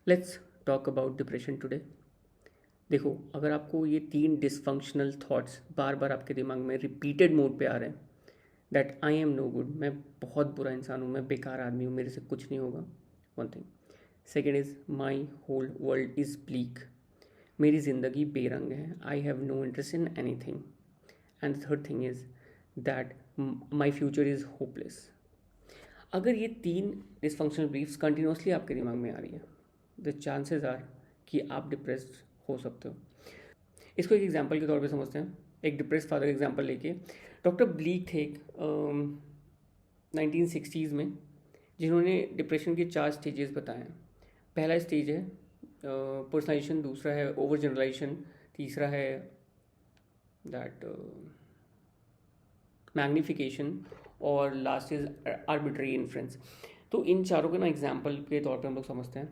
Let's talk about depression today. देखो, अगर आपको ये तीन डिसफंक्शनल थॉट्स बार बार आपके दिमाग में रिपीटेड मोड पे आ रहे हैं, that I am no good, मैं बहुत बुरा इंसान हूँ, मैं बेकार आदमी हूँ, मेरे से कुछ नहीं होगा, one thing. Second is my whole world is bleak, मेरी ज़िंदगी बेरंग है, I have no interest in anything. And third thing is that my future is hopeless. अगर ये तीन डिसफंक्शनल बिलीफ्स कंटिन्यूसली आपके दिमाग में आ रही है, द चांसेस आर कि आप डिप्रेस्ड हो सकते हो। इसको एक एग्जांपल के तौर पे समझते हैं। एक डिप्रेस्ड फादर एग्जांपल लेके, डॉक्टर ब्लीक थे एक 1960s में, जिन्होंने डिप्रेशन के 4 स्टेजेस बताए हैं। पहला स्टेज है पर्सनलाइजेशन, दूसरा है ओवर जनरलाइजेशन, तीसरा है दैट मैग्निफिकेशन, और लास्ट इज आर्बिट्री इन्फ्लुएंस। तो इन चारों के ना एग्जाम्पल के तौर पे हम लोग समझते हैं।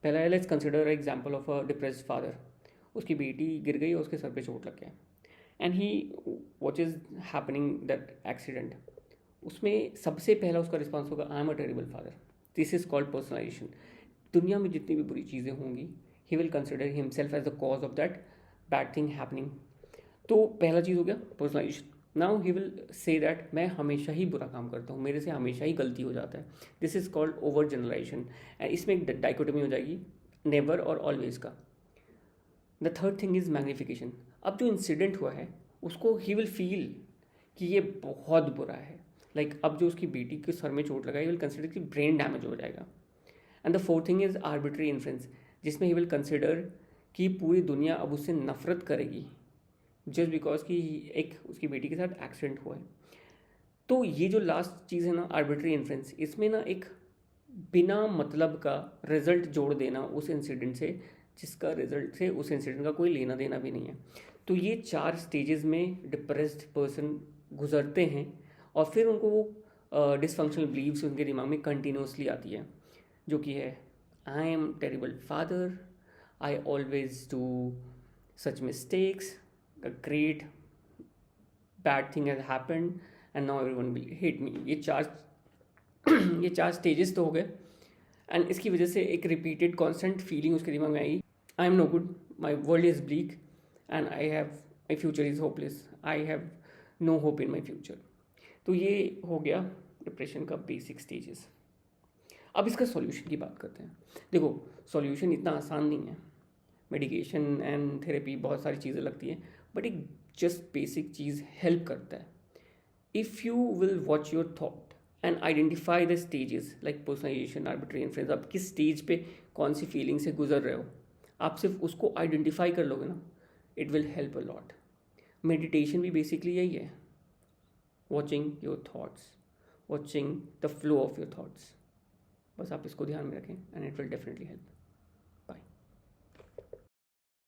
पहला है, let's consider example of a depressed father. उसकी बेटी गिर गई और उसके सर पे चोट लग गया, and he what is happening that accident. उसमें सबसे पहला उसका रिस्पॉन्स होगा, I am a terrible father. This is called personalisation. दुनिया में जितनी भी बुरी चीज़ें होंगी, he will consider himself as the cause of that bad thing happening. तो पहला चीज़ हो गया personalisation. Now he will say that मैं हमेशा ही बुरा काम करता हूँ, मेरे से हमेशा ही गलती हो जाता है। This is called overgeneralisation. And इसमें एक डाइकोटमी हो जाएगी, नेवर और ऑलवेज का। The third thing is magnification. अब जो इंसिडेंट हुआ है उसको ही विल फील कि ये बहुत बुरा है। लाइक अब जो उसकी बेटी के सर में चोट लगा, ही विल कंसिडर कि ब्रेन डैमेज हो जाएगा। And the fourth thing is arbitrary influence, जिसमें ही विल कंसिडर कि पूरी दुनिया अब उससे नफरत करेगी जस्ट बिकॉज कि एक उसकी बेटी के साथ एक्सीडेंट हुआ है। तो ये जो लास्ट चीज़ है ना, आर्बिट्री इन्फ्लुएंस, इसमें ना एक बिना मतलब का रिजल्ट जोड़ देना उस इंसिडेंट से, जिसका रिजल्ट से उस इंसिडेंट का कोई लेना देना भी नहीं है। तो ये 4 स्टेजेस में डिप्रेस्ड पर्सन गुजरते हैं, और फिर उनको वो डिसफंक्शनल बिलीव्स उनके दिमाग में कंटिन्यूसली आती है, जो कि है, I am terrible father, I always do such mistakes, a great bad thing has happened and now everyone will hate me। ये चार स्टेजेस तो हो गए, एंड इसकी वजह से एक रिपीटेड कॉन्स्टेंट फीलिंग उसके दिमाग में आई, I am no good, my world is bleak, and my future is hopeless, I have no hope in my future. तो ये हो गया डिप्रेशन का बेसिक स्टेजेस। अब इसका सॉल्यूशन की बात करते हैं। देखो, सॉल्यूशन इतना आसान नहीं है, मेडिकेशन एंड थेरेपी बहुत सारी चीज़ें लगती हैं, बट एक जस्ट बेसिक चीज़ हेल्प करता है। If you will watch your thought and identify the stages like personalisation, arbitrary influence, आप किस स्टेज पे कौन सी फीलिंग से गुजर रहे हो, आप सिर्फ उसको आइडेंटिफाई कर लोगे ना, it will help a lot. Meditation भी बेसिकली यही है, watching your thoughts, watching the flow of your thoughts. बस आप इसको ध्यान में रखें and it will definitely help.